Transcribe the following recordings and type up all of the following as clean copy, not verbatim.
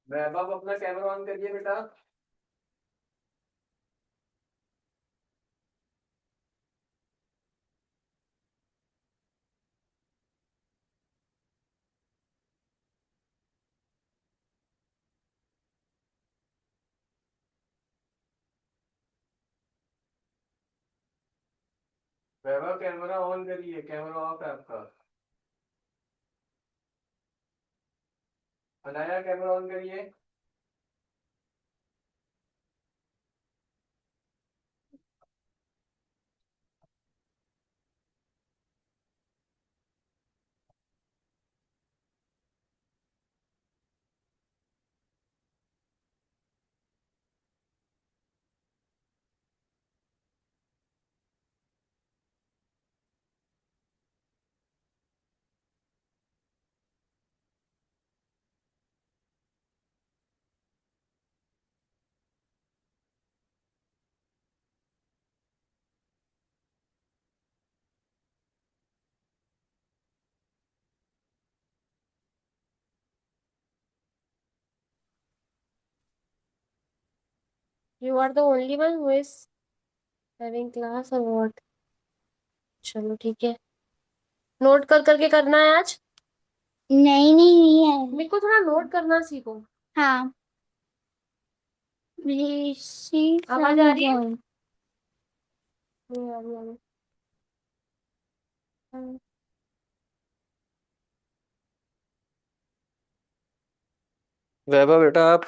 वैभव अपना camera on करिए बेटा। वैभव कैमरा ऑन करिए, कैमरा ऑफ है आपका। अनाया कैमरा ऑन करिए। You are the only one who is having class or what? चलो ठीक है, नोट कर करके करना है आज। नहीं नहीं नहीं है। मेरे को थोड़ा नोट करना सीखो। हाँ आवाज आ रही है? नहीं आ रही, आ रही। हाँ। वैभव बेटा आप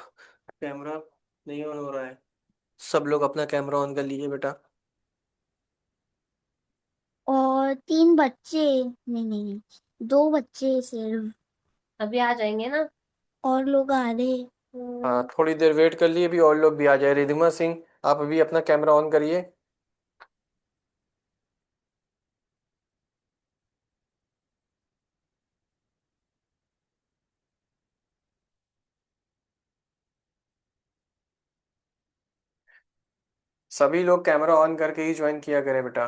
कैमरा नहीं ऑन हो रहा है। सब लोग अपना कैमरा ऑन कर लीजिए बेटा। और 3 बच्चे, नहीं नहीं नहीं, 2 बच्चे सिर्फ। अभी आ जाएंगे ना। और लोग आ रहे। हाँ थोड़ी देर वेट कर लिए, अभी और लोग भी आ जाए। रिधिमा सिंह आप अभी अपना कैमरा ऑन करिए। सभी लोग कैमरा ऑन करके ही ज्वाइन किया करें बेटा।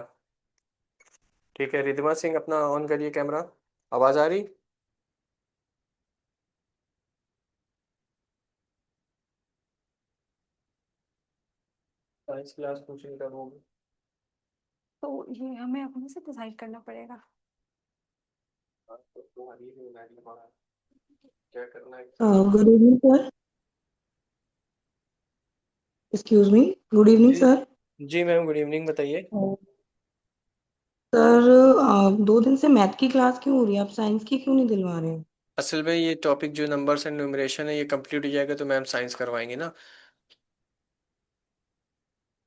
ठीक है रिधिमा सिंह अपना ऑन करिए कैमरा। आवाज आ रही? साइंस क्लास कोचिंग का वो तो ये हमें अपने से डिसाइड करना पड़ेगा। तो तुम्हारी ही मैंने पढ़ा क्या करना है। Good evening sir. Excuse me. Good evening जी सर। जी मैम, गुड इवनिंग, बताइए। सर 2 दिन से मैथ की क्लास क्यों हो रही है? आप साइंस की क्यों नहीं दिलवा रहे हैं? असल में ये टॉपिक जो नंबर्स एंड न्यूमरेशन है ये कंप्लीट हो जाएगा तो मैम साइंस करवाएंगे ना।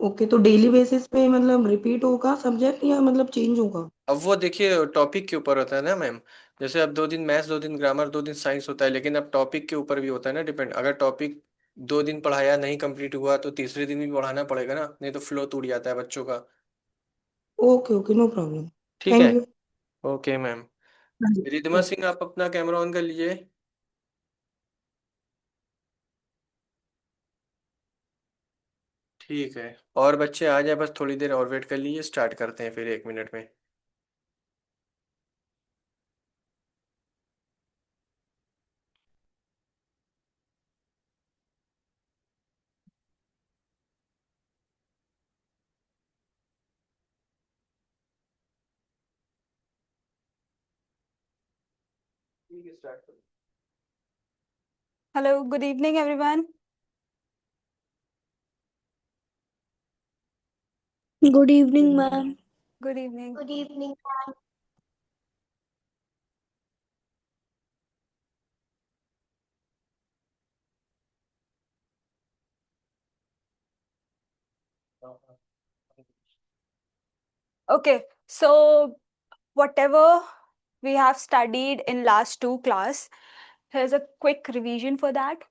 ओके, तो डेली बेसिस पे मतलब रिपीट होगा सब्जेक्ट या मतलब चेंज होगा? अब वो देखिए टॉपिक के ऊपर होता है ना मैम। जैसे अब 2 दिन मैथ्स, 2 दिन ग्रामर, 2 दिन साइंस होता है, लेकिन अब टॉपिक के ऊपर भी होता है ना डिपेंड। अगर टॉपिक 2 दिन पढ़ाया नहीं कंप्लीट हुआ तो तीसरे दिन भी पढ़ाना पड़ेगा ना, नहीं तो फ्लो टूट जाता है बच्चों का। Okay okay, no problem. ठीक है। Thank you. Okay ma'am. हाँ जी। रिद्धिमा ओके। सिंह आप अपना कैमरा ऑन कर लीजिए। ठीक है, और बच्चे आ जाए, बस थोड़ी देर और वेट कर लीजिए, स्टार्ट करते हैं फिर 1 मिनट में। ठीक है, स्टार्ट करो। Hello, good evening everyone. Good evening ma'am. Good evening. Good evening. Okay, so whatever we have studied in last 2 class, here's a quick revision for that.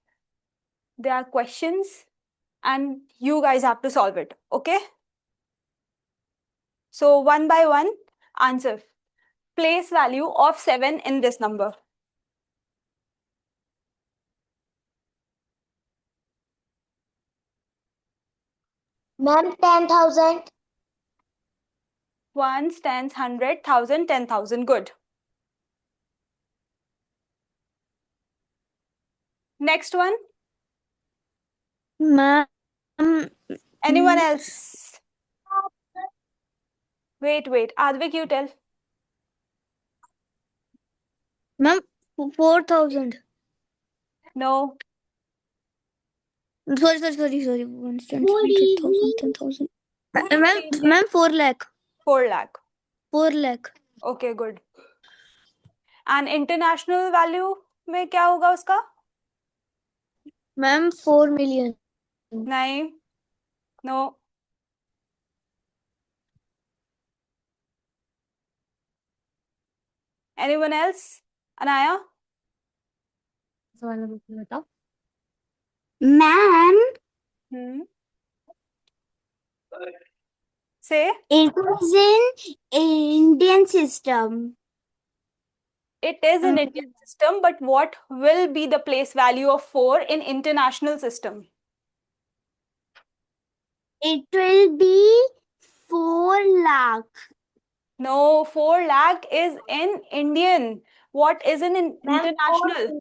There are questions and you guys have to solve it, okay? So one by one, answer. Place value of 7 in this number. Ma'am 10,000। Ones, tens, 100, 1,000, 10,000. Good. Next one, ma'am Anyone else? Wait. Advik, you tell. Ma'am 4,000 No. sorry 100,000 10,000 ma'am 4 lakh 4 lakh. 4 lakh Okay, good. And international value में क्या होगा उसका? Ma'am 4 million नहीं. No. Anyone else? Anaya? सवाल बताओ। Ma'am Hmm. Say. it was in Indian system. It is an Indian system, but what will be the place value of 4 in international system? It will be 4 lakh. No, 4 lakh is in Indian. What is in international?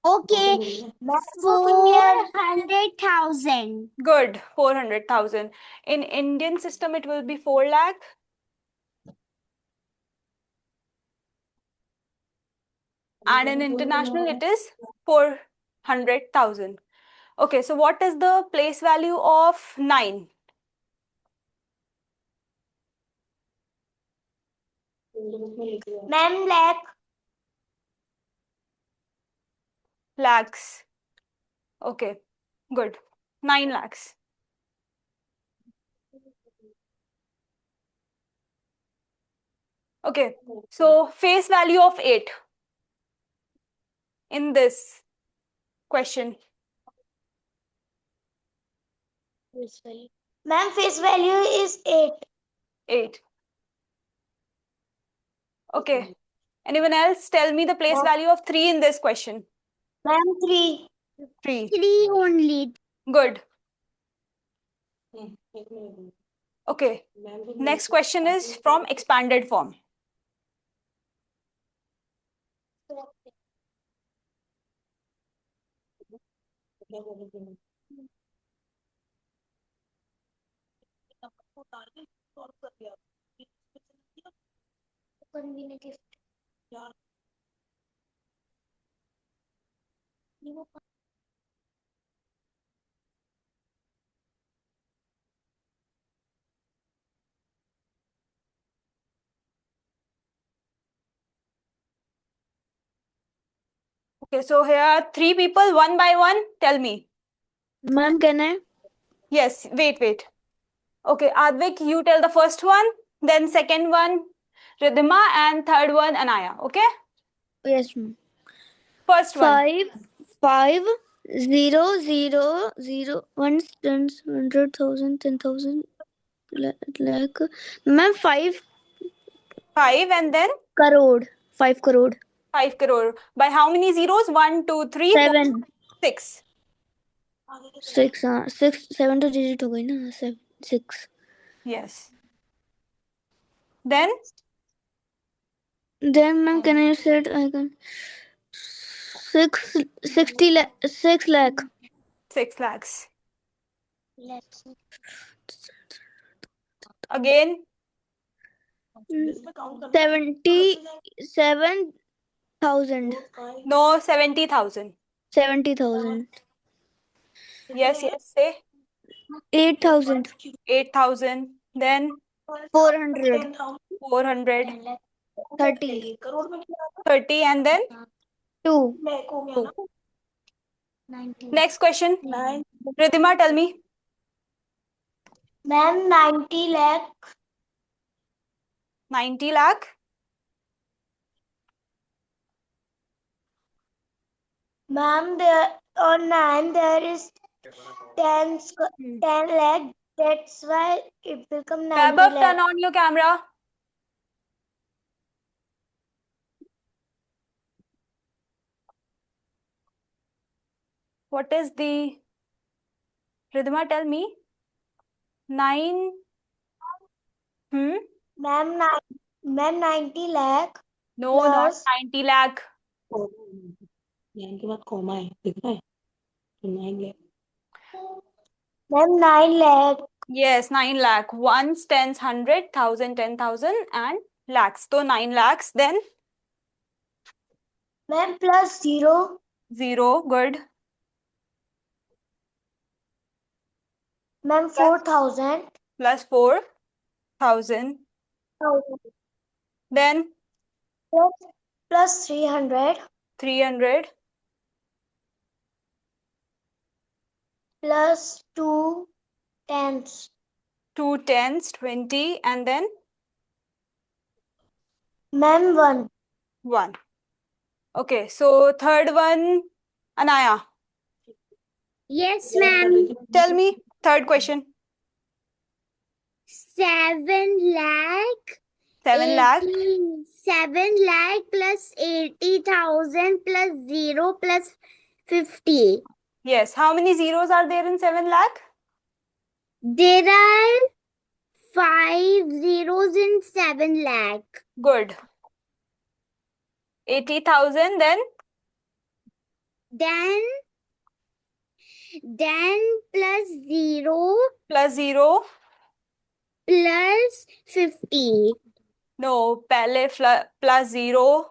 Okay, 400,000. Good, 400,000. In Indian system, it will be 4 lakh. And in international, it is 400,000. Okay, so what is the place value of 9? Ma'am, Lakhs. Okay, good. 9 lakhs. Okay, so face value of 8 in this question. Ma'am, face value is 8. 8. Okay. Anyone else? Tell me the place value of 3 in this question. Ma'am, 3. 3. 3 only. Good. Okay. Next question is from expanded form. Okay, so here are 3 people, one by one. Tell me. Ma'am, can I? Yes, wait. Okay, Advik, you tell the first one, then second one, Ridhima, and third one, Anaya. Okay? Yes, ma'am. First one. 5 0 0 0 1 100,000 10,000 lakh. Ma'am, 5 5 and then crore. 5 crore. 5 crore. By how many zeros? 1, 2, 3, 4, 7 6. 6 7 तो digit हो गई ना 6. Yes. Then Ma'am, can I say it? I can 6 lakh 6 lakhs. Again, 77,000. no, 70,000. 70,000. Yes, say 8,000. 8,000. Then 400. 400. 30. 30 and then 2. 2. Next question. Ridhima, tell me. Ma'am, 90 lakh. 90 lakh. Ma'am, there on 9 there is 10 lakh. That's why it become 90 Vaibhav, lakh. turn on your camera. What is the... Ridhima, tell me. 9... Ma'am, 90 lakh. No, not Plus- 90 lakh. के बाद comma है दिख रहा है तो 9 lakh Ma'am, 9 lakh. Yes, 9 lakh. Ones, tens, 100, 1000, 10,000 and lakhs. So 9 lakhs, then Ma'am, plus 0. 0, good. Ma'am, 4,000. Plus 4,000. Then Plus 300. 300. Plus 2 tens. 2 tens, 20. And then Ma'am, 1. 1. Okay, so third one, Anaya. Yes, ma'am. Tell me, third question. 7 lakh 7 lakh. 7 lakh plus 80,000 plus 0 plus 50. Yes, how many zeros are there in 7 lakh? There are 5 zeros in 7 lakh. Good. 80,000, then Then plus 0 plus 0. plus 50. No, pehle plus 0.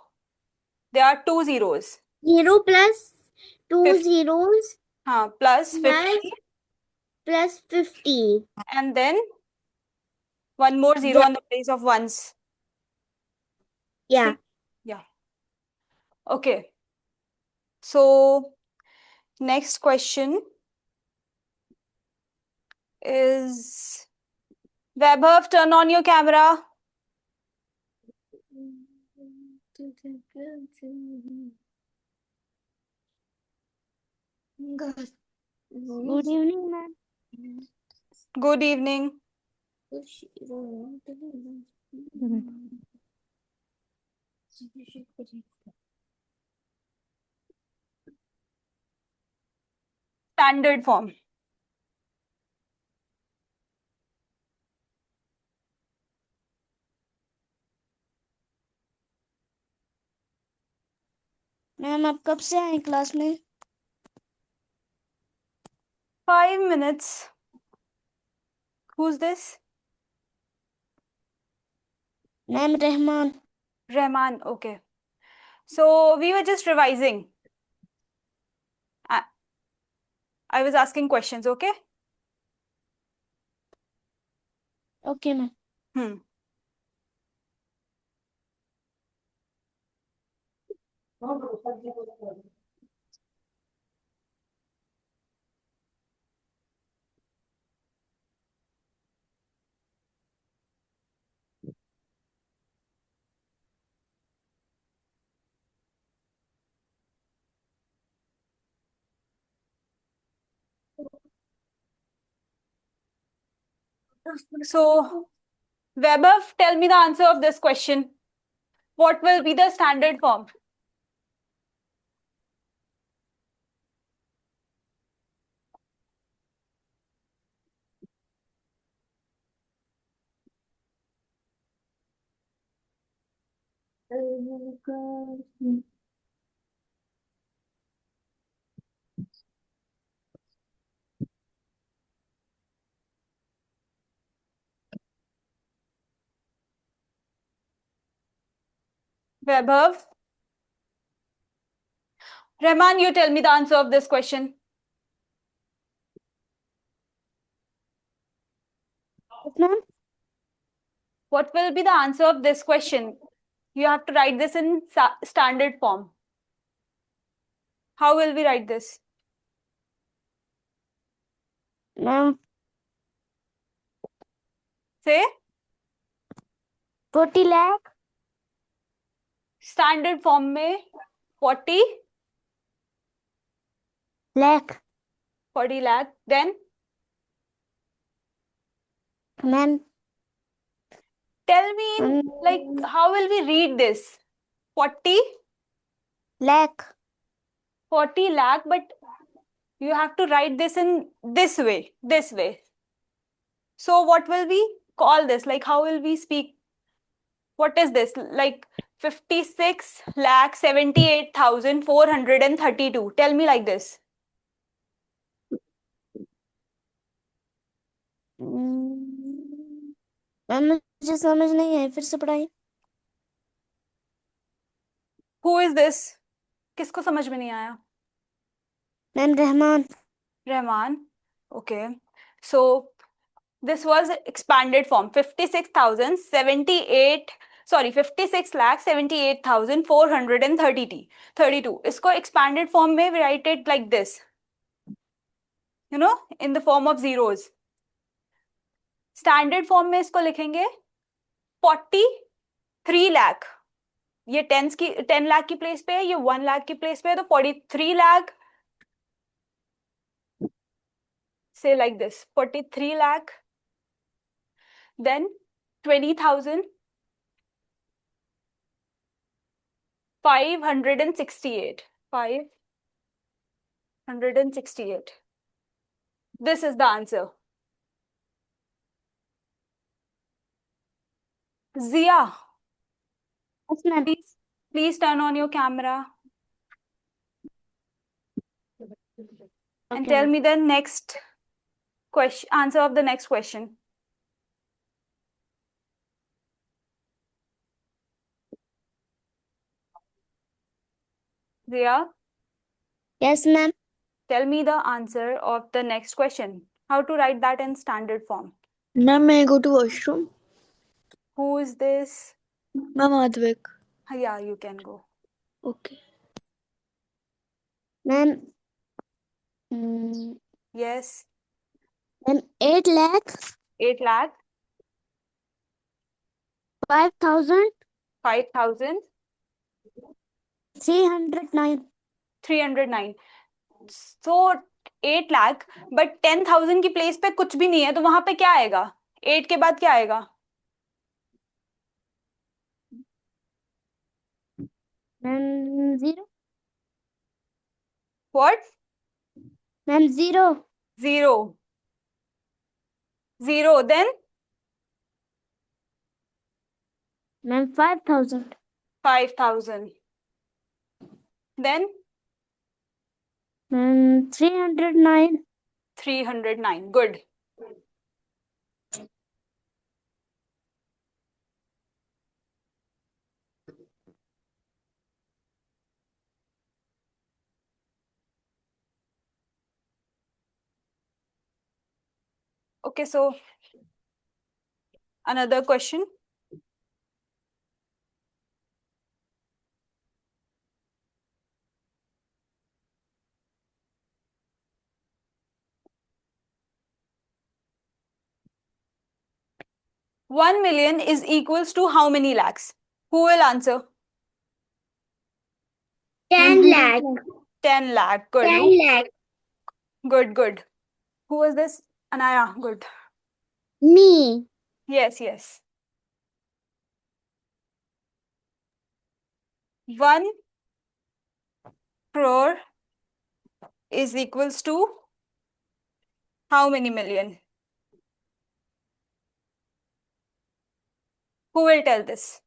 There are 2 zeros. 0 plus 2 50. zeros Plus 50. plus 50. And then one more zero on the place of ones. Yeah. See? Yeah. Okay. So next question is Vaibhav, turn on your camera. Good evening, ma'am. Good evening. Standard form. Ma'am आप कब से आए class में? 5 minutes. Who's this? Ma'am Rahman. Rahman. Okay. So we were just revising. I was asking questions, okay? Okay, ma'am. So Vaibhav, tell me the answer of this question. What will be the standard form? Vaibhav? Rahman, you tell me the answer of this question. Ma'am. What will be the answer of this question? You have to write this in standard form. How will we write this? Ma'am, Say 40 lakh. standard form में 40 lakh. 40 lakh. Then Ma'am, tell me in, like how will we read this? 40 lakh. 40 lakh, but you have to write this in this way, this way. So what will we call this? Like how will we speak? What is this? Like 56 lakh 78,432. Tell me like this. Ma'am मुझे समझ नहीं आई, फिर से पढ़ाई। Who is this? किसको समझ में नहीं आया? Ma'am Rahman. Rahman. Okay. So this was expanded form 56,078, sorry, 56 lakh 78,432. इसको expanded form में we write it like this, in the form of zeros. Standard form में इसको लिखेंगे 43 लाख. ये 10 लाख की प्लेस पे है, ये 1 लाख की प्लेस पे है, तो 43 lakh, say like this, 43 lakh, then 20,000 568. 568. This is the answer. Zia, Yes, ma'am. please turn on your camera and Okay, tell ma'am. me the next question, answer of the next question. Zia, Yes, ma'am. tell me the answer of the next question. How to write that in standard form? Ma'am, may I go to washroom? Who is this? Ma'am, Advik. Yeah, you can go. Okay. Ma'am, Yes, ma'am, 8 lakh 8 lakh, 5,000 5,000, 309. 309. So 8 lakh, but 10,000 की place पे कुछ भी नहीं है, तो वहां पे क्या आएगा? 8 के बाद क्या आएगा? Ma'am, 0. What? Ma'am, 0. 0. 0. Then Ma'am, 5,000. 5,000. Then Ma'am, 309. 309. Good. Okay, so another question. One million is equals to how many lakhs? Who will answer? 10 lakh. 10 lakh. Good. 10 lakh. Good, good. Who is this? Anaya. Good. Me. Yes, yes. 1 crore is equals to how many million? Who will tell this?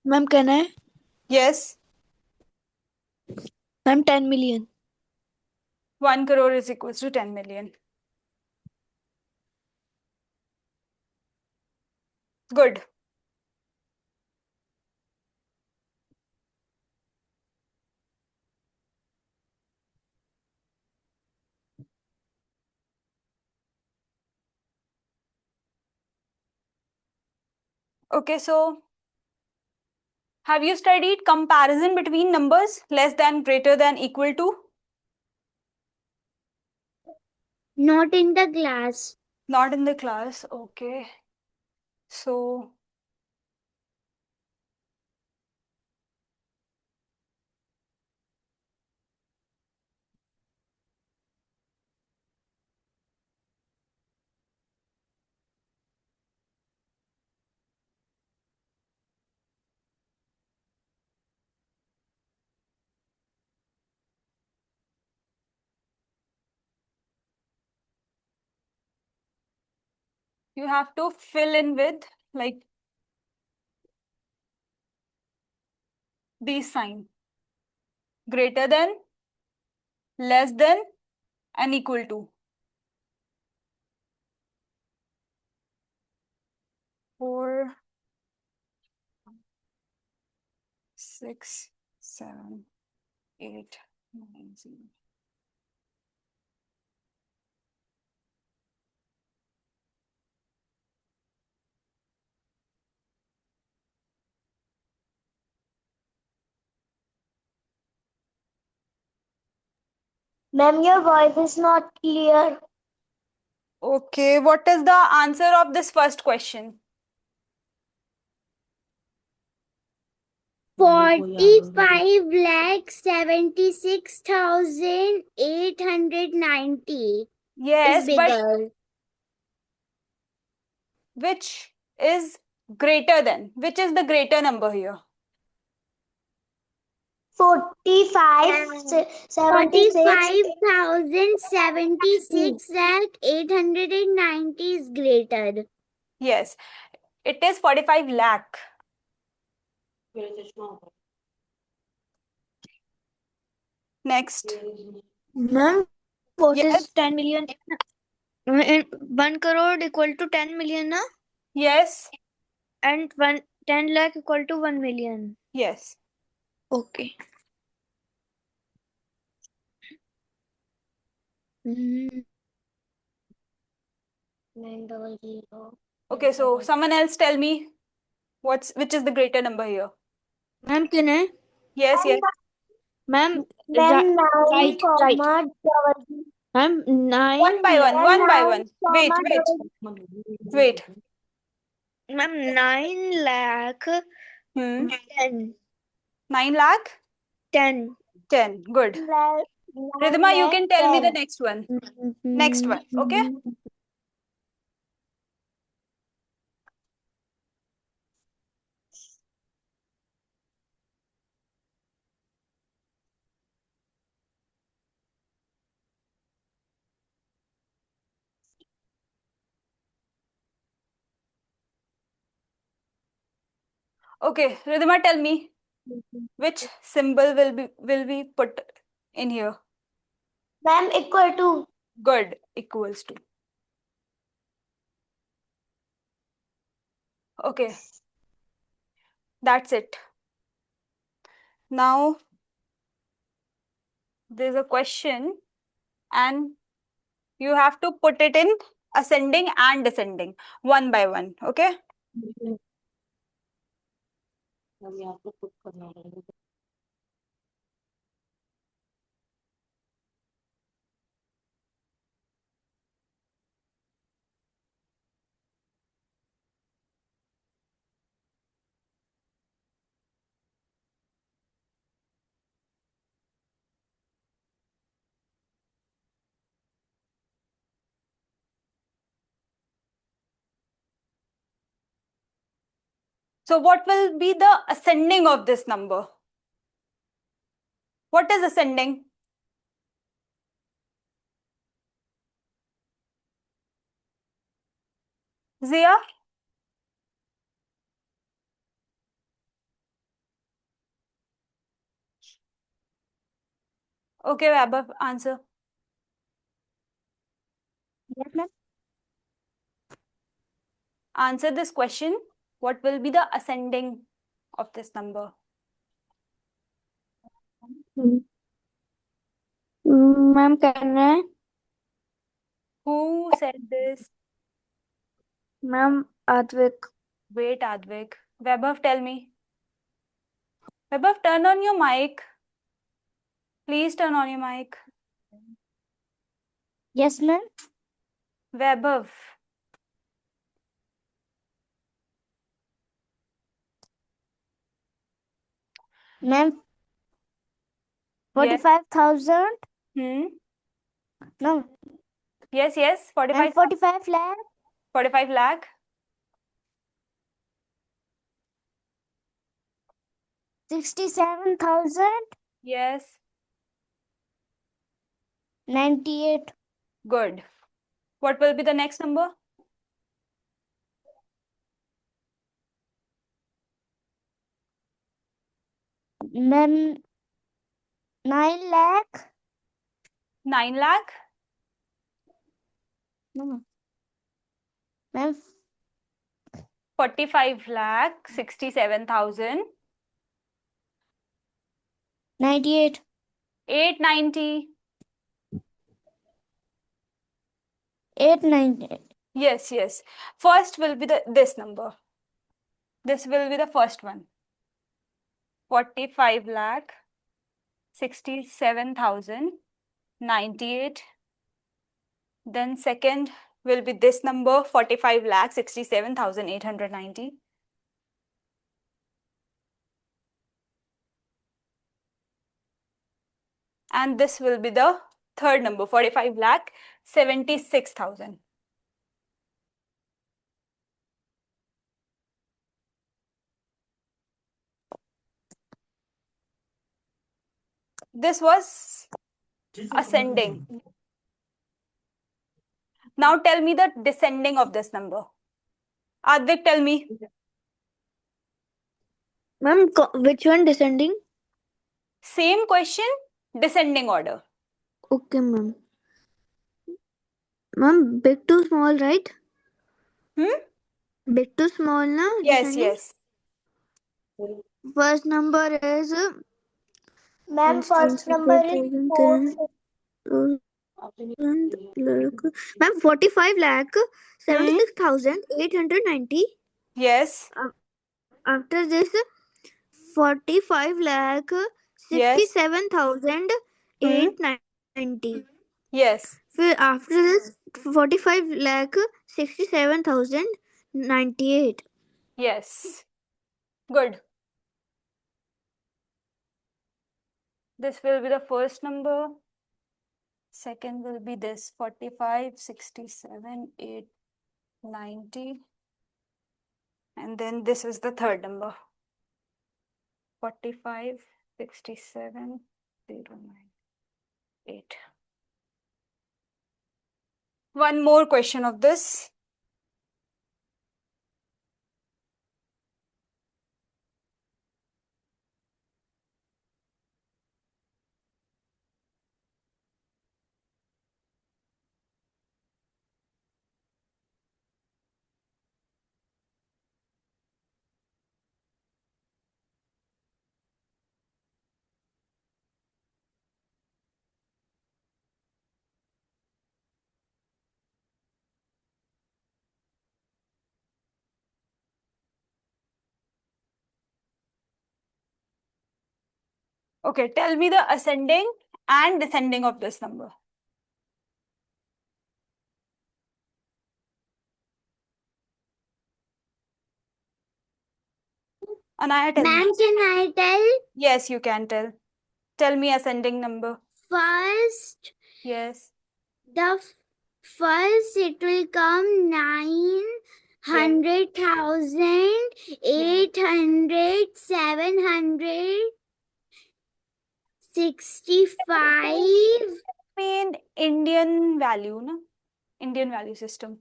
Ma'am, can I? Yes. Ma'am, 10 million. 1 crore is equals to 10 million. Good. Okay, so have you studied comparison between numbers less than, greater than, equal to? Not in the class. Not in the class. Okay. So you have to fill in with like these sign: greater than, less than, and equal to. 4, 6, 7, 8, 9, 0. Ma'am, your voice is not clear. Okay, what is the answer of this first question? 45,76,890 Yes, is but bigger. which is greater than? Which is the greater number here? 45,076 lakh 890 is greater. Yes, it is 45 lakh. Next. Ma'am, what Yes, is 10 million? 1 crore equal to 10 million, na? yes, And 10 lakh equal to 1 million. yes. Okay. Mm, 900. Okay, so someone else tell me which is the greater number here? Ma'am, can I? Yes, yes. Ma'am, Then 9 right. comma double. Ma'am, 9 One by one, lakh. one by 9 one. Wait, comma wait, double. wait. Ma'am, 9 lakh Hmm. 10. 9 lakh? 10. 10. Good. 9 Ridhima, you lakh can tell me the 10. next one. Next one, okay? Okay, Ridhima, tell me which symbol will be put in here? Ma'am, equal to. Good, equals to. Okay, that's it. Now there's a question and you have to put it in ascending and descending one by one, okay? So what will be the ascending of this number? What is ascending? Zia? Okay, Vaibhav, answer. Yes, ma'am. Answer this question. What will be the ascending of this number? Ma'am, can I? Who said this? Ma'am, Advik. Wait, Advik. Vaibhav, tell me. Vaibhav, turn on your mic. Please turn on your mic. Yes, ma'am. Vaibhav. Ma'am, Yes. 45,000. Hmm. No. Yes, yes. Ma'am, 45. 45 lakh 45 lakh. 67,098. Yes. Good. What will be the next number? Ma'am, 9 lakh. 9 lakh. No. Ma'am, 45 lakh 67,000 98. 890. 898. Yes. First will be this number. This will be the first one. 45 lakh 67,098. Then second will be this number, 45 lakh 67,890. And this will be the third number, 45 lakh 76,000. This was ascending. Now tell me the descending of this number. Advik, tell me. Ma'am, which one descending? Same question, descending order. Okay, ma'am. Ma'am, big to small, right? Big to small, na? Yes, Descending? yes. First number is Ma'am, first number is ma'am, 45 lakh 76,890. Yes. After this, 45 lakh Yes. 67,890. Yes. फिर after this 45 lakh 67,098. Yes. Good. This will be the first number. Second will be this 45, 67, 890. And then this is the third number. 45, 67, 098. One more question of this. Okay, tell me the ascending and descending of this number. Anaya, tell me. Ma'am, can I tell? Yes, you can tell. Tell me ascending number. First, Yes. first it will come 900,000, 800, 765. Mean Indian value, na? Indian value system.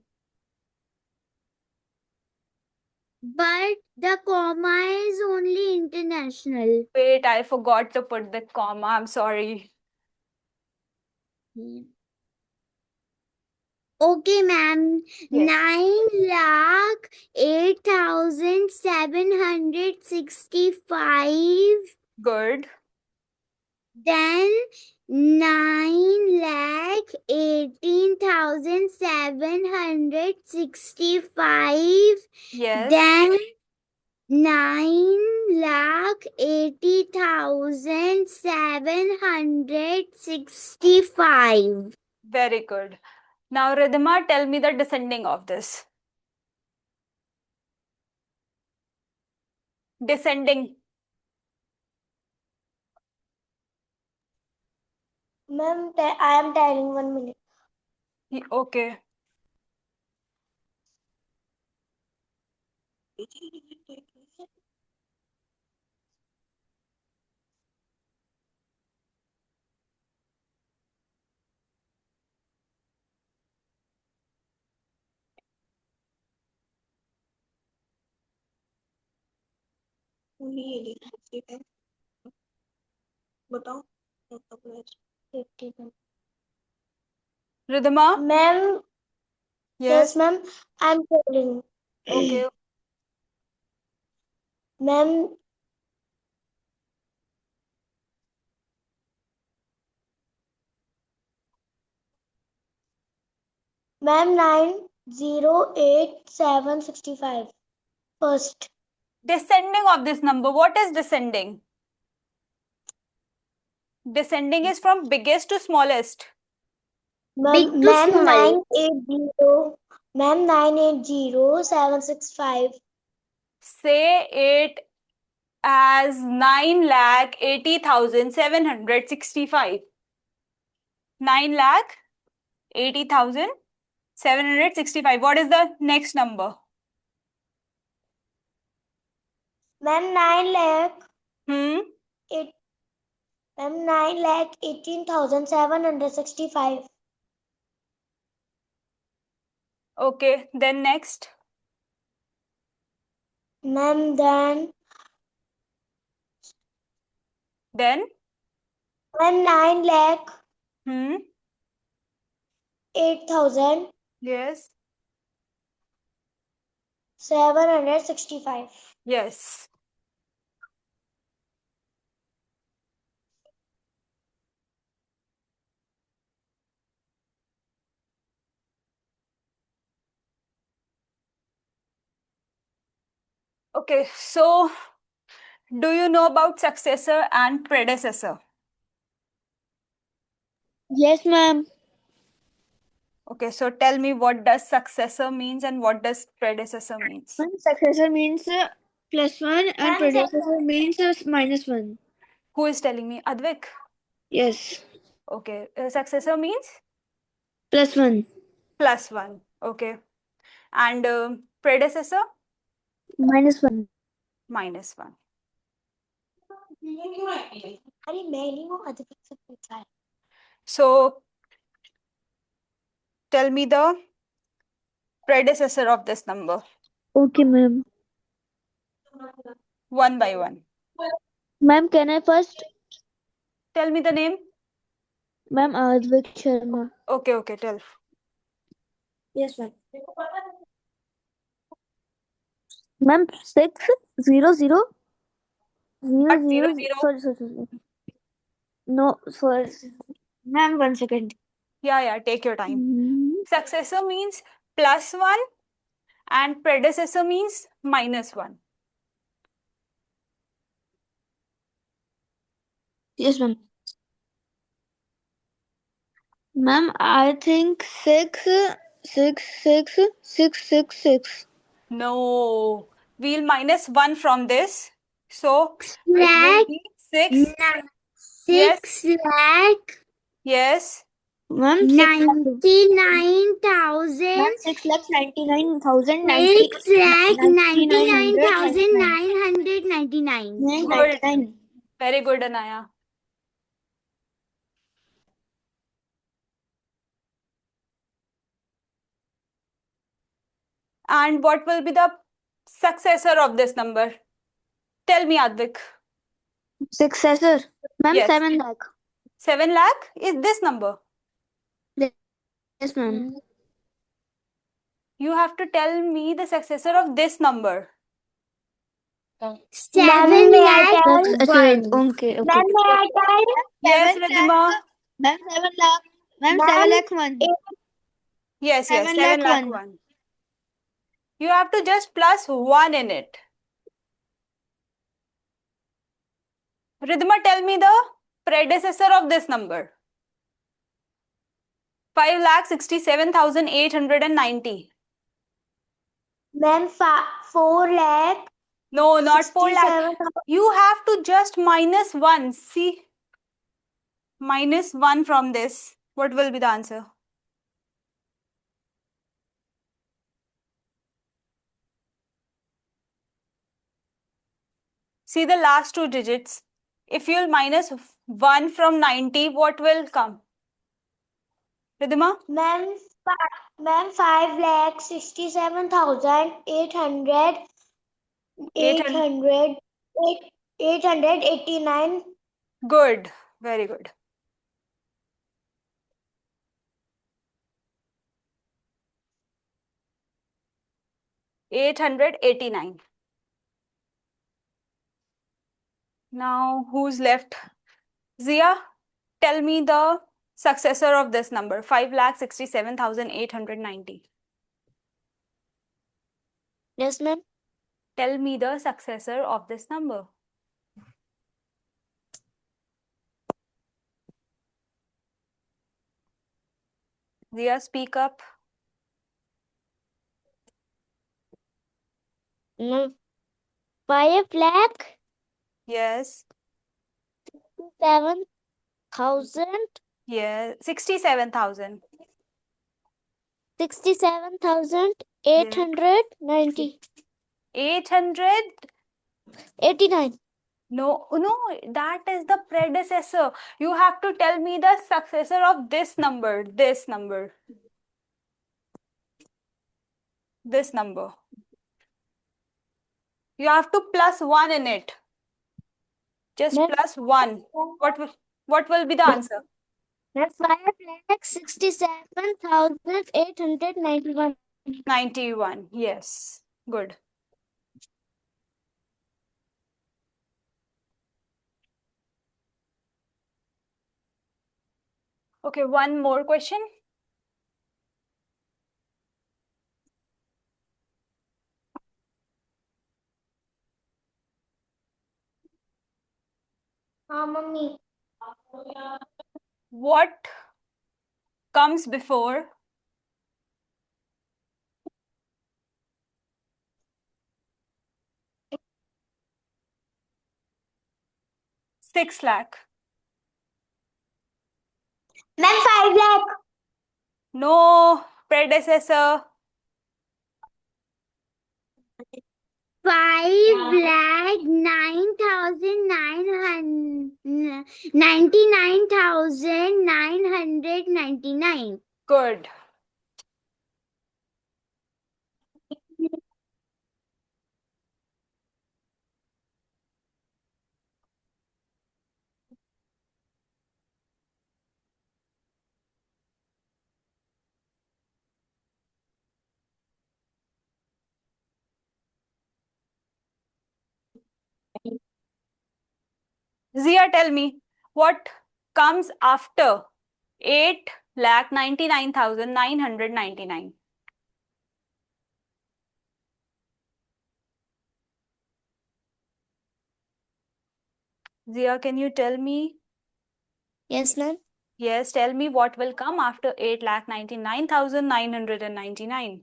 But the comma is only international. Wait, I forgot to put the comma. I'm sorry. Okay, ma'am. Yes. 9,08,765. Good. Then 9,18,765. Yes. Then 9,80,765. Very good. Now, Ridhima, tell me the descending of this. Descending. Ma'am, I am telling 1 minute. Okay. बताओ Ridhima? Ma'am, yes, Yes. ma'am, I'm telling. Okay. Ma'am ma'am 908,765 first. Descending of this number. What is descending? Descending is from biggest to smallest. Big Ma'am, to small. 980,765. Say it as 9,80,765. 9,80,765. What is the next number? Ma'am, 9 lakh Hmm. 9,18,765. Okay. Then next. Ma'am, then Then. 9 lakh Hmm. 8,765. Yes. Yes. Okay. So, do you know about successor and predecessor? Yes, ma'am. Okay. So tell me, what does successor means and what does predecessor means? Successor means +1 and Ma'am, predecessor means -1. Who is telling me? Advik. Yes. Okay. Successor means +1. +1. Okay. And predecessor? -1. -1. अरे मैं नहीं हूँ अधिक से पूछा है. So tell me the predecessor of this number, Okay, ma'am. one by one. Ma'am, can I first? Tell me the name. Ma'am, Advik Sharma. Okay. Tell. Yes, ma'am. Ma'am, 600 What? 00. 00? Sorry. No, first. Ma'am, 1 second. Yeah. Take your time. Mhm. Successor means +1 and predecessor means -1. Yes, ma'am. Ma'am, I think 66666. No. We'll -1 from this. So it will be 6. Yes. 6 Yes. Ma'am, 99,000 6,99,999. Good. Very good, Anaya. And what will be the successor of this number? Tell me, Advik. Successor. Ma'am, Yes. 7 lakh. 7 lakh is this number. Yes, ma'am. You have to tell me the successor of this number. 7 lakh. Okay. Ma'am, may I tell? Yes, Ridhima. Ma'am, 7 lakh. Ma'am, 7 lakh 1. Yes, 7 7 lakh lakh 1. 1. You have to just plus 1 in it. Ridhima, tell me the predecessor of this number. 5,67,890. Ma'am, 4 lakh. No, not 4 lakh. 67,000. You have to just -1. See, -1 from this. What will be the answer? See the last two digits. If you'll -1 from 90, what will come? Ridhima? Ma'am, 5,67,800. 800. 889. Good. Very good. $889. Now, who's left? Zia, tell me the successor of this number, 5,67,890. Yes, ma'am. Tell me the successor of this number. Zia, speak up. Ma'am, 5,67,000. Yes. Yeah. 67,000. 67,890. 800? 89. No, that is the predecessor. You have to tell me the successor of this number. This number. You have to plus 1 in it. Just Ma'am, plus 1. What will be the answer? 5,67,891. 91. Yes. Good. Okay, one more question. Mummy. What comes before 6 lakh? Ma'am, 5 lakh. No, predecessor. 5,99,999. Good. Zia, tell me, what comes after 8,99,999? Zia, can you tell me? Yes, ma'am. Yes, tell me what will come after 8,99,999.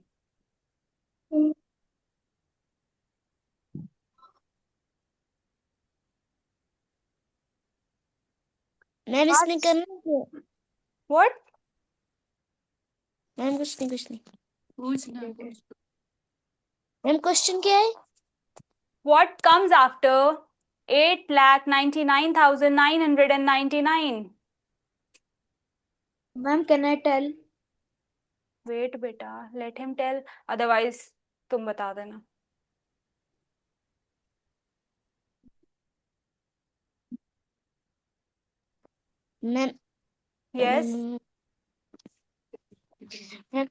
Ma'am इसमें करना क्या? What? Ma'am कुछ नहीं ma'am question क्या है? What comes after 8,99,999? Ma'am, can I tell? Wait, beta, let him tell. Otherwise, तुम बता देना. Ma'am Yes. Ma'am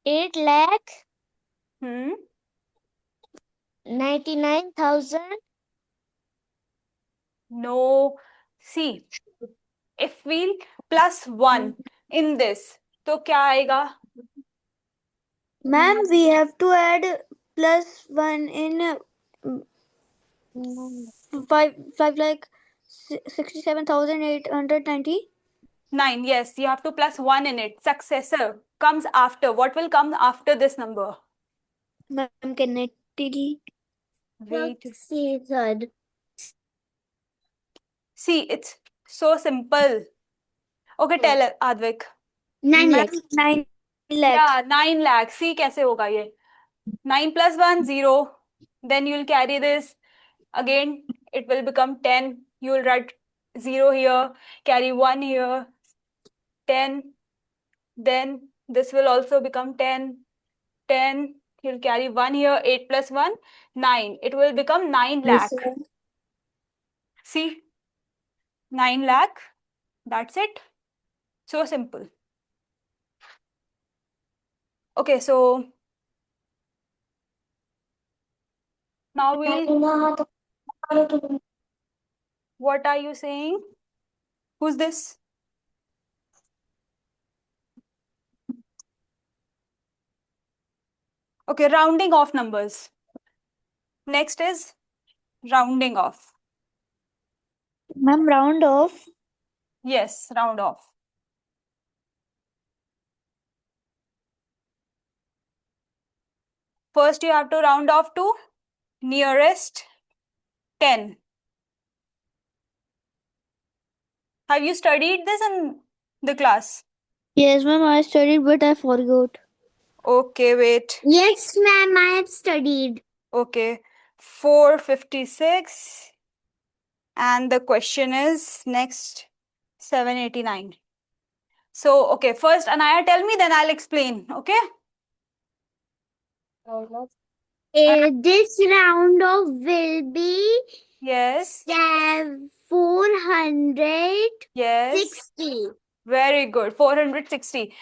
8,99,000. No. See, if we'll plus 1 in this, तो क्या आएगा? Ma'am, we have to add plus 1 in 5,67,890. 9. Yes, you have to plus 1 in it. Successor comes after. What will come after this number? Ma'am, can I tell? Wait. Third. See, it's so simple. Okay, tell Advik. 9 lakhs. 9 lakhs. Yeah, 9 lakh. See कैसे होगा ये? 9 plus 1, 0. Then you'll carry this. Again, it will become 10. You'll write 0 here, carry 1 here, 10. Then this will also become 10. 10. You'll carry 1 here, 8 plus 1, 9. It will become 9 lakh. See? 9 lakh. That's it. So simple. Okay, so now we'll What are you saying? Who's this? Okay, rounding off numbers. Next is rounding off. Ma'am, round off. Yes, round off. First, you have to round off to nearest 10. Have you studied this in the class? Yes, ma'am, I studied, but I forgot. Okay, wait. Yes, ma'am, I have studied. Okay, 456. And the question is next 789. So, okay, first Anaya, tell me, then I'll explain. Okay? This round off will be Yes. 460. Yes. Very good. 460.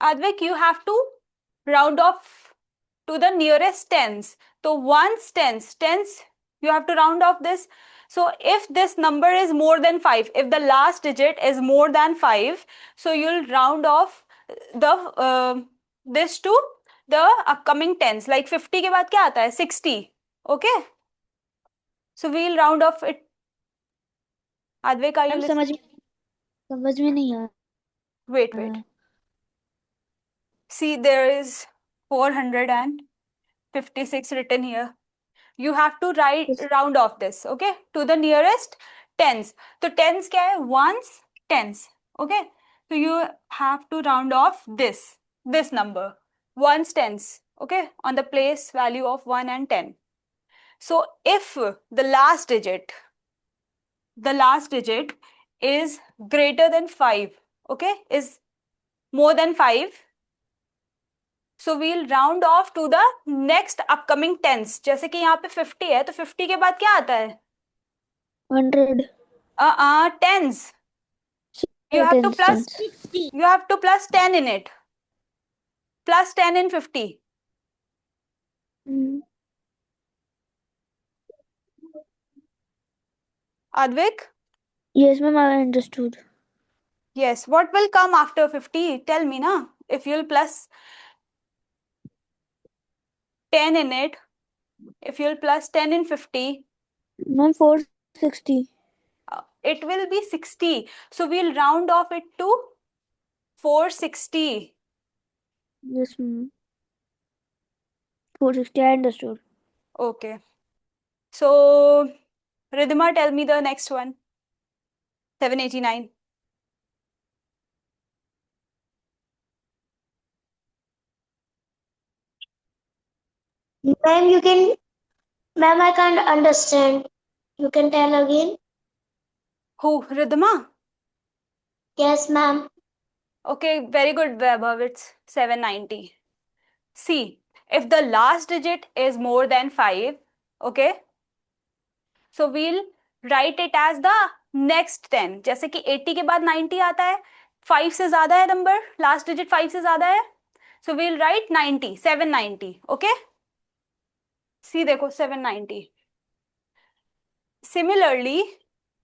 Advik, you have to round off to the nearest tens. So ones, tens, you have to round off this. So if this number is more than 5, if the last digit is more than 5, so you'll round off the this to the upcoming tens. Like 50 के बाद क्या आता है? 60. Okay? So we'll round off it. Advik, are you ma'am listening? समझ में नहीं आ Wait. See, there is 456 written here. You have to round off this, okay, to the nearest tens. So tens क्या है? Ones, tens. Okay, so you have to round off this number, ones, tens. Okay, on the place value of 1 and 10. So if the last digit is greater than 5, okay, is more than 5, so we'll round off to the next upcoming tens. जैसे कि यहाँ पे 50 है, तो 50 के बाद क्या आता है? 100. Tens. You have to plus 10 in it. Plus 10 in 50. Advik? Yes, ma'am, I understood. Yes. What will come after 50? Tell me, na. If you'll plus 10 in it, if you'll plus 10 in 50, Ma'am, 460. it will be 60. So we'll round off it to 460. Yes, ma'am. 460, I understood. Okay. So, Ridhima, tell me the next one. 789. Ma'am, I can't understand. You can tell again? Who? Ridhima? Yes, ma'am. Okay, very good, Vaibhav. It's 790. See, if the last digit is more than 5, okay, so we'll write it as the next 10. जैसे कि 80 के बाद 90 आता है, 5 से ज़्यादा है number, last digit 5 से ज़्यादा है, so we'll write 90, 790, okay? See, देखो 790. Similarly,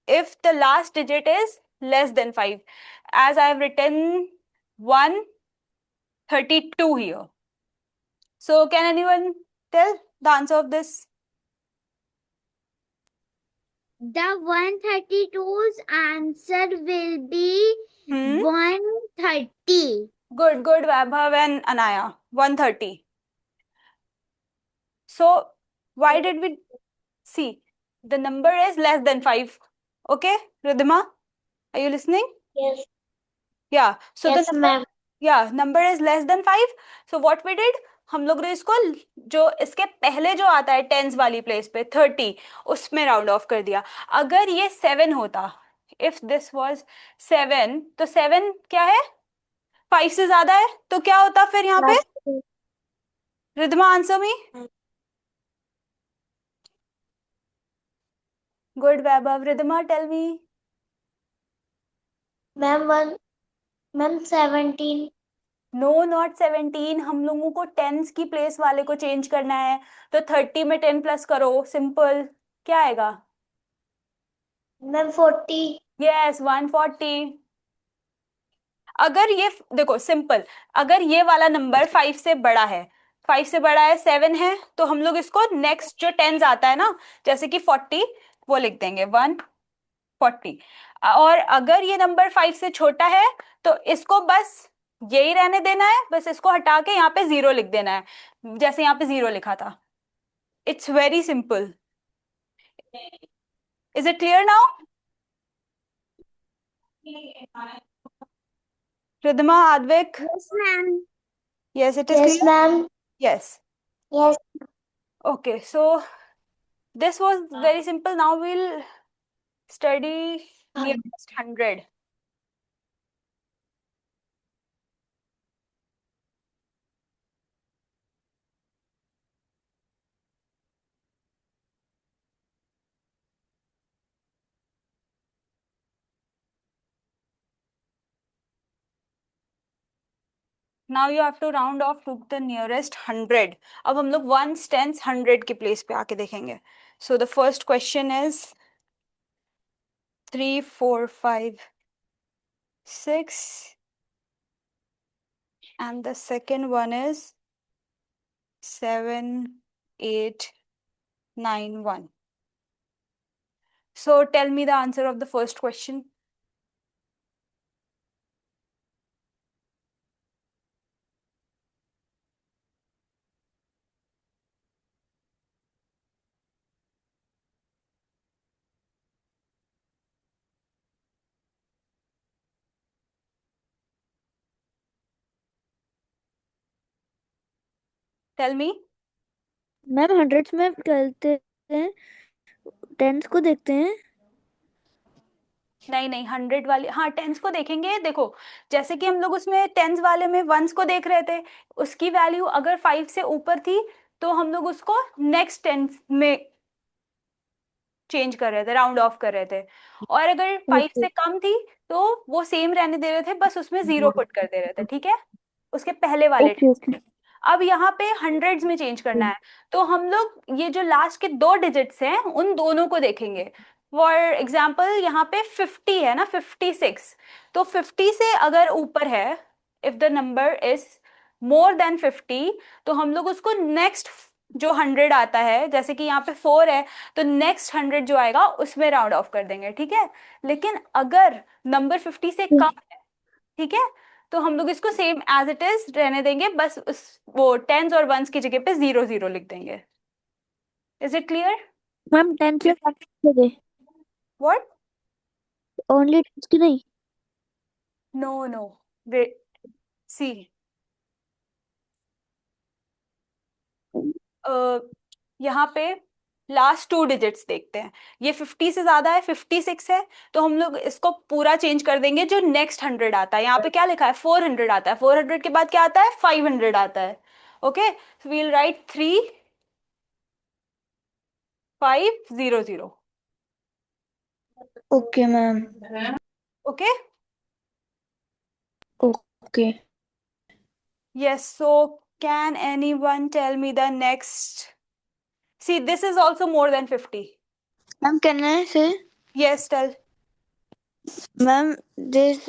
if the last digit is less than 5, as I have written 132 here. So can anyone tell the answer of this? The 132's answer will be 130. Good, Vaibhav and Anaya. 130. So why did we see? The number is less than 5. Okay, Ridhima? Are you listening? Yes. Yeah. So Yes, the number, ma'am. number is less than 5. So what we did? हम लोग ने इसको जो इसके पहले जो आता है टेंस वाली प्लेस पे 30 उसमें राउंड ऑफ कर दिया. अगर ये 7 होता, इफ दिस वाज 7, तो 7 क्या है? 5 से ज्यादा है, तो क्या होता फिर यहाँ पे? Riddhima, answer me. Good Vaibhav. Riddhima, tell me. Ma'am, 17. No not 17, हम लोगों को टेंस की प्लेस वाले को चेंज करना है, तो 30 में 10 प्लस करो, सिंपल, क्या आएगा? मैम 40। यस 140। अगर ये देखो सिंपल, अगर ये वाला नंबर 5 से बड़ा है, 5 से बड़ा है 7 है, तो हम लोग इसको नेक्स्ट जो टेंस आता है ना, जैसे कि 40, वो लिख देंगे 140। और अगर ये नंबर 5 से छोटा है तो इसको बस यही रहने देना है, बस इसको हटा के यहाँ पे 0 लिख देना है, जैसे यहाँ पे 0 लिखा था। It's very simple. Is it clear now? Riddhima, Advik? Yes, ma'am. Yes, it is Yes, clear. ma'am. Yes. Yes. Okay, so this was very simple. Now we'll study nearest 100. Now you have to round off to the nearest 100. अब हम लोग ones, tens, 100 के place पे आके देखेंगे. So the first question is 3, 4, 5, 6, and the second one is 7, 8, 9, 1. So tell me the answer of the first question. Tell me. Ma'am hundreds में चलते हैं, टेंस को देखते हैं। नहीं नहीं, 100 वाले, हाँ टेंस को देखेंगे। देखो जैसे कि हम लोग उसमें टेंस वाले में वंस को देख रहे थे, उसकी वैल्यू अगर 5 से ऊपर थी तो हम लोग उसको नेक्स्ट टेंस में चेंज कर रहे थे, राउंड ऑफ कर रहे थे। और अगर 5 ओके से कम थी तो वो सेम रहने दे रहे थे, बस उसमें 0 पुट कर दे रहे थे, ठीक है, उसके पहले वाले ओके टेंस ओके। में। अब यहाँ पे हंड्रेड्स में चेंज करना है, तो हम लोग ये जो लास्ट के 2 डिजिट्स हैं उन दोनों को देखेंगे। फॉर एग्जाम्पल यहाँ पे 50 है ना, 56, तो 50 से अगर ऊपर है, if the number is more than 50, तो हम लोग उसको नेक्स्ट जो 100 आता है, जैसे कि यहाँ पे 4 है, तो नेक्स्ट 100 जो आएगा उसमें राउंड ऑफ कर देंगे, ठीक है। लेकिन अगर नंबर 50 से कम है, ठीक है, तो हम लोग इसको सेम एज इट इज रहने देंगे, बस उस वो टेंस और वंस की जगह पे 0 0 लिख देंगे। Is it clear? Ma'am tens या दे, व्हाट? ओनली टेंस की नहीं। नो नो, वेट, सी, यहाँ पे लास्ट 2 डिजिट्स देखते हैं। ये 50 से ज्यादा है, 56 है, तो हम लोग इसको पूरा चेंज कर देंगे। जो नेक्स्ट 100 आता है, यहाँ पे क्या लिखा है, 400 आता है, 400 के बाद क्या आता है, 500 आता है। Okay, we'll write 3 5 0 0। Okay ma'am. Okay, okay yes, so can anyone tell me the next? See, this is also more than 50. Ma'am can I से, Yes, tell. Ma'am this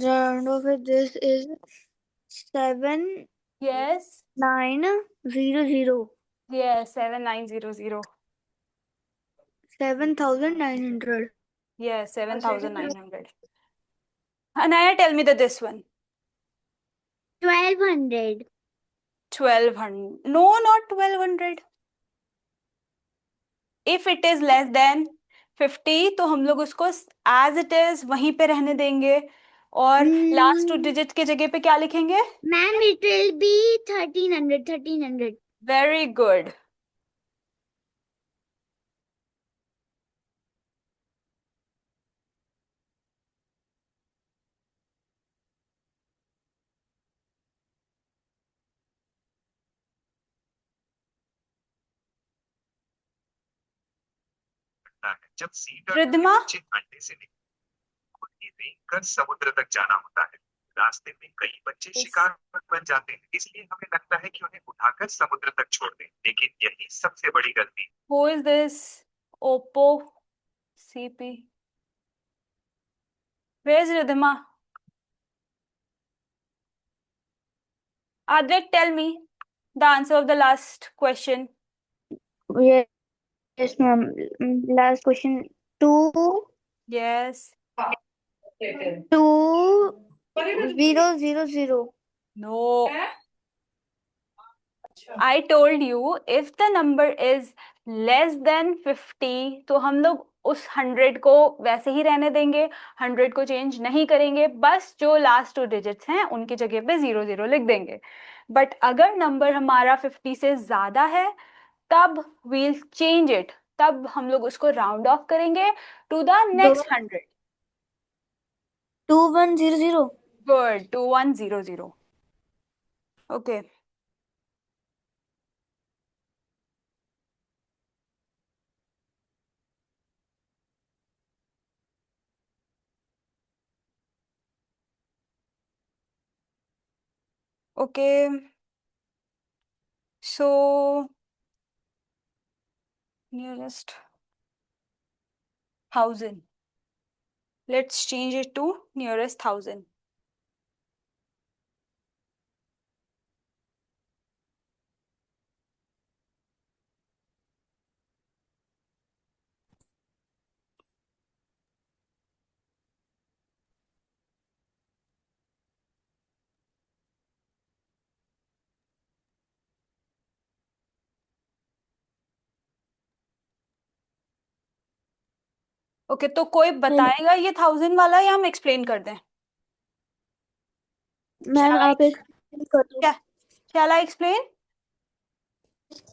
round of this is 7 Yes, 9 0 0 yes, 7900. 7,900। Yes, 7900. Anaya, tell me this one. 1200. 1200. No, not 1200. If it is less than 50, तो हम लोग उसको as it is वहीं पे रहने देंगे, और लास्ट 2 डिजिट के जगह पे क्या लिखेंगे? Ma'am, it will be 1300. 1300. Very good. जब सीटर रिद्धिमा? बच्चे अंडे से निकल, उन्हें रेंग कर समुद्र तक जाना होता है। रास्ते में कई बच्चे Yes. शिकार बन जाते हैं, इसलिए हमें लगता है कि उन्हें उठाकर समुद्र तक छोड़ दें, लेकिन यही सबसे बड़ी गलती है। Who is this? Oppo CP. Where's Ridhima? Advik, tell me the answer of the last question. Yes, yes, ma'am. Last question. Two, Yes. 2000. No. I told you if the number is less than 50 तो हम लोग उस 100 को वैसे ही रहने देंगे, 100 को change नहीं करेंगे, बस जो लास्ट 2 डिजिट्स हैं उनकी जगह पे 00 लिख देंगे. बट अगर नंबर हमारा 50 से ज्यादा है तब we'll change it, तब हम लोग उसको राउंड ऑफ करेंगे to the next 100. 2100. Good, 2100. Okay. Okay. So nearest 1000. Let's change it to nearest 1000. Okay, तो कोई बताएगा ये 1000 वाला या हम एक्सप्लेन कर दें? मैम Shall I- आप explain कर दो. क्या Shall I explain?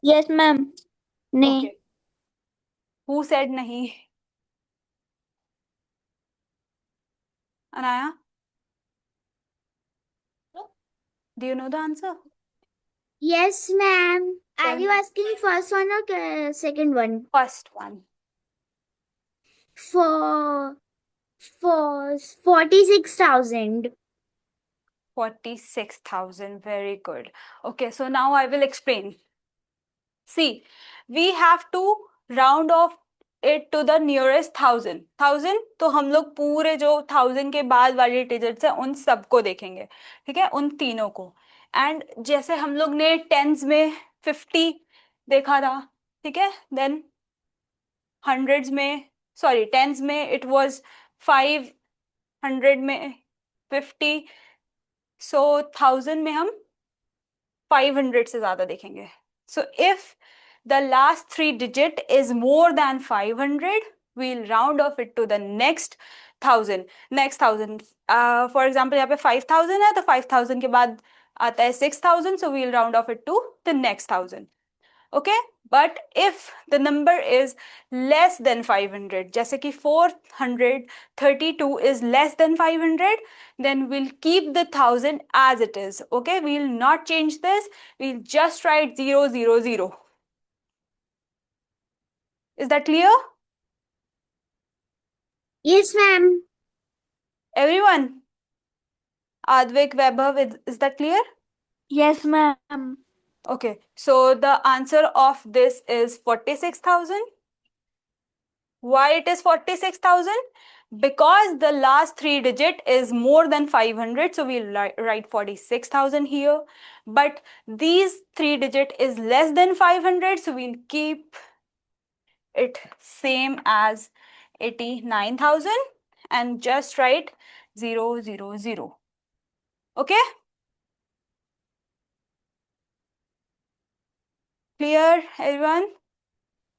Yes, ma'am. नहीं. Okay. Who said नहीं? Anaya? Do you know the answer? Yes, ma'am. Are Tell you me. asking first one or second one? First one. For 46,000. 46,000. Very good. Okay, so now I will explain. See, we have to round off it to the nearest 1000. 1000 तो हम लोग पूरे जो 1000 के बाद वाले digits हैं उन सबको देखेंगे, ठीक है, उन तीनों को. एंड जैसे हम लोग ने टेंस में 50 देखा था, ठीक है, देन हंड्रेड्स में, सॉरी टेंस में इट वाज 5, 100 में 50, सो 1000 में हम 500 से ज्यादा देखेंगे. So if the last 3 digit is more than 500, we'll round off it to the next 1000. Next 1000, for example यहाँ पे 5000 है तो 5000 के बाद आता है 6000, so we'll round off it to the next 1000. Okay, but if the number is less than 500, जैसे कि 432 is less than 500, then we'll keep the 1000 as it is. Okay, we'll not change this, we'll just write 000. Is that clear? Yes, ma'am. Everyone? Advik, Vaibhav, is that clear? Yes, ma'am. Okay, so the answer of this is 46,000. Why it is 46,000? Because the last 3 digit is more than 500, so we'll write 46,000 here. But these 3 digit is less than 500, so we'll keep it same as 89,000 and just write 000. Okay? Clear, everyone?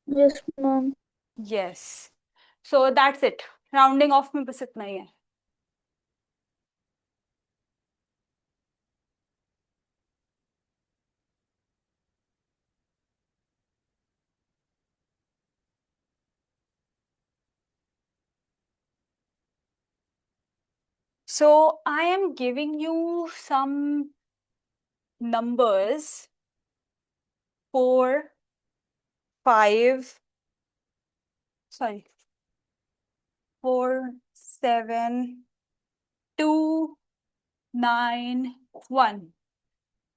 Yes, ma'am. Yes. So that's it. Rounding off में बस इतना ही है. So I am giving you some numbers 4, 5, 7, 2, 991.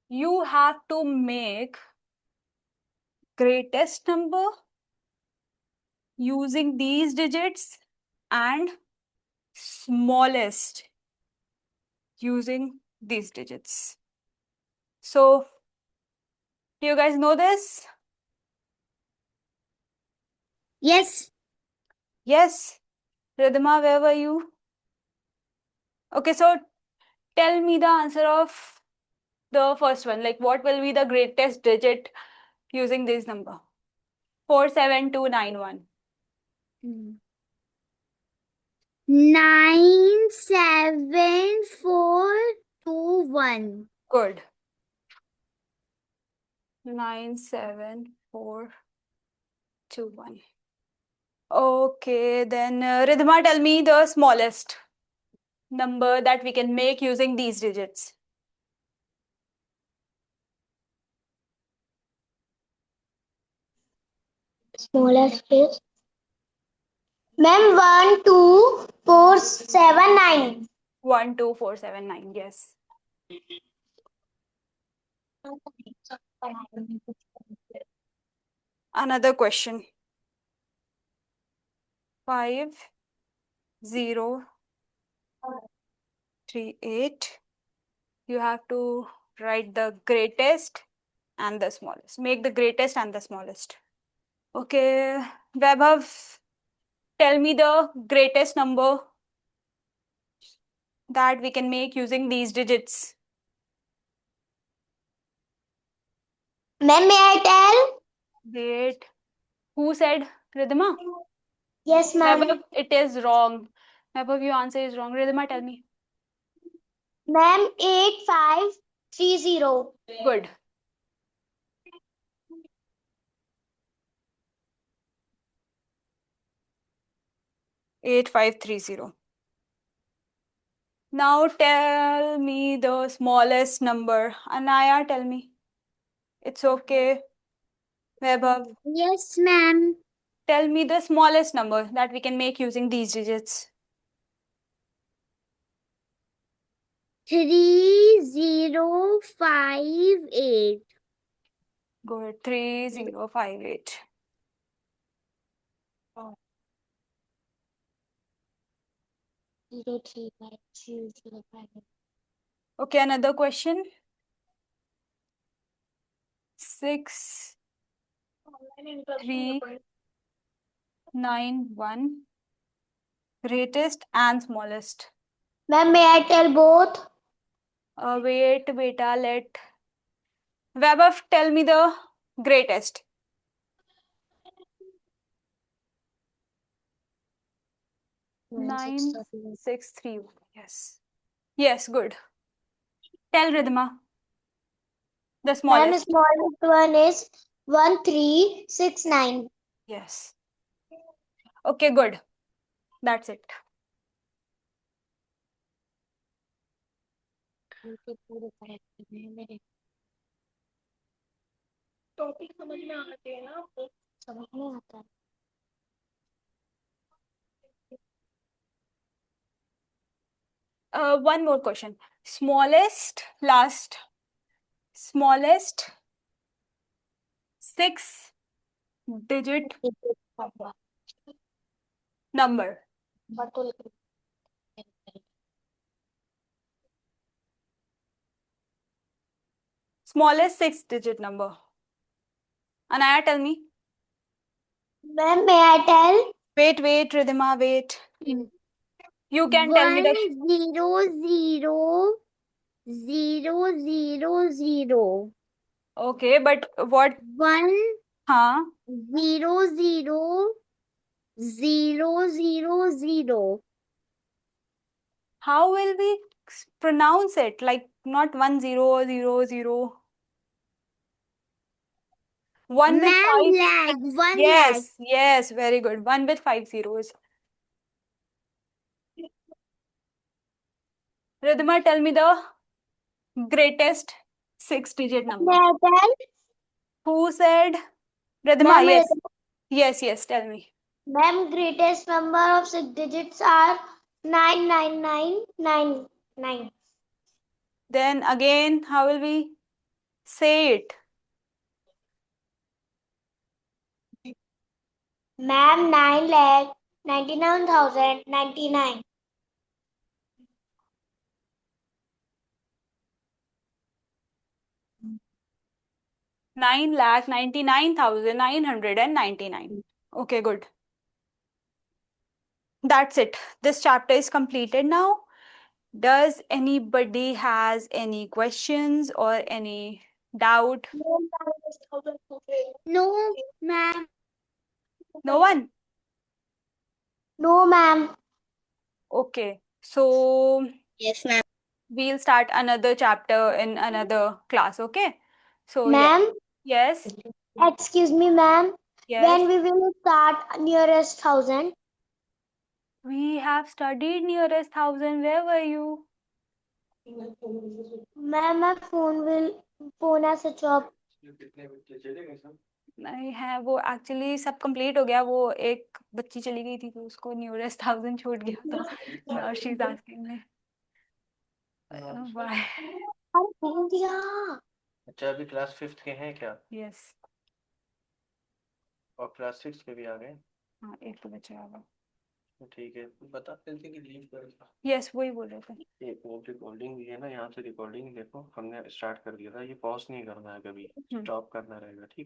You have to make greatest number using these digits and smallest using these digits. So, do you guys know this? Yes. Yes. Ridhima, where were you? Okay, so tell me the answer of the first one. Like, what will be the greatest digit using this number? 47291. 97421. Good. 97421. Okay, then Ridhima, tell me the smallest number that we can make using these digits. Smallest is ma'am 12479. 12479. Yes. Another question. 5038. You have to write the greatest and the smallest. Make the greatest and the smallest. Okay, Vaibhav, tell me the greatest number that we can make using these digits. Ma'am, may I tell? Wait. Who said Ridhima? Yes, ma'am. Vaibhav, it is wrong. Vaibhav, your answer is wrong. Ridhima, tell me. Ma'am, 8530. Good. Eight five 3 0. Now tell me the smallest number. Anaya, tell me. It's okay. Vaibhav, Yes, ma'am. tell me the smallest number that we can make using these digits. 3058. Good. 3058. Okay, another question. 6391. Greatest and smallest. Ma'am, may I tell both? Wait, beta, let Vaibhav tell me the greatest. 9631. Yes. Yes, good. Tell Ridhima. The Ma'am, smallest. smallest one is 1369. Yes. Okay, good. That's it. Topic समझ में आना चाहिए ना आपको समझ में आता है One more question. Smallest 6-digit number. Smallest 6-digit number. Anaya, tell me. Ma'am, may I tell? Wait, Ridhima, wait. You can tell me the 1000000. okay, but what? 1000000. How will we pronounce it? Like not 1000. One with Ma'am, 5. lakh. 1 lakh. Yes, very good. One with 5 zeros. Ridhima, tell me the greatest 6-digit number. May I tell? Who said? Ridhima, Ma'am, yes. Yes, tell me. Ma'am, greatest number of 6 digits are 99999. Then again, how will we say it? Ma'am, 9,99,099. 9,99,999. Okay, good. That's it. This chapter is completed now. Does anybody has any questions or any doubt? No, ma'am. No one? No, ma'am. Okay. So Yes, ma'am. we'll start another chapter in another class, okay? So Ma'am, yes, excuse me, ma'am. yes. When we will start nearest 1,000? We have studied nearest 1,000. Where were you? Ma'am, my phone has switch off. कितने बच्चे चले गए सब? नहीं है वो actually सब complete हो गया. वो एक बच्ची चली गई थी तो उसको नियरेस्ट 1,000 छूट गया तो now she is asking me why. अरे बोल दिया. अच्छा अभी क्लास 5th के हैं क्या? यस. और क्लास 6 के भी आ गए? हाँ एक तो बचा होगा. तो ठीक है, बताते थे कि लीव कर. यस वही बोल रहे थे. एक मिनट, रिकॉर्डिंग भी है ना, यहाँ से रिकॉर्डिंग देखो, हमने स्टार्ट कर दिया था, ये पॉज नहीं करना है, कभी स्टॉप करना रहेगा, ठीक है?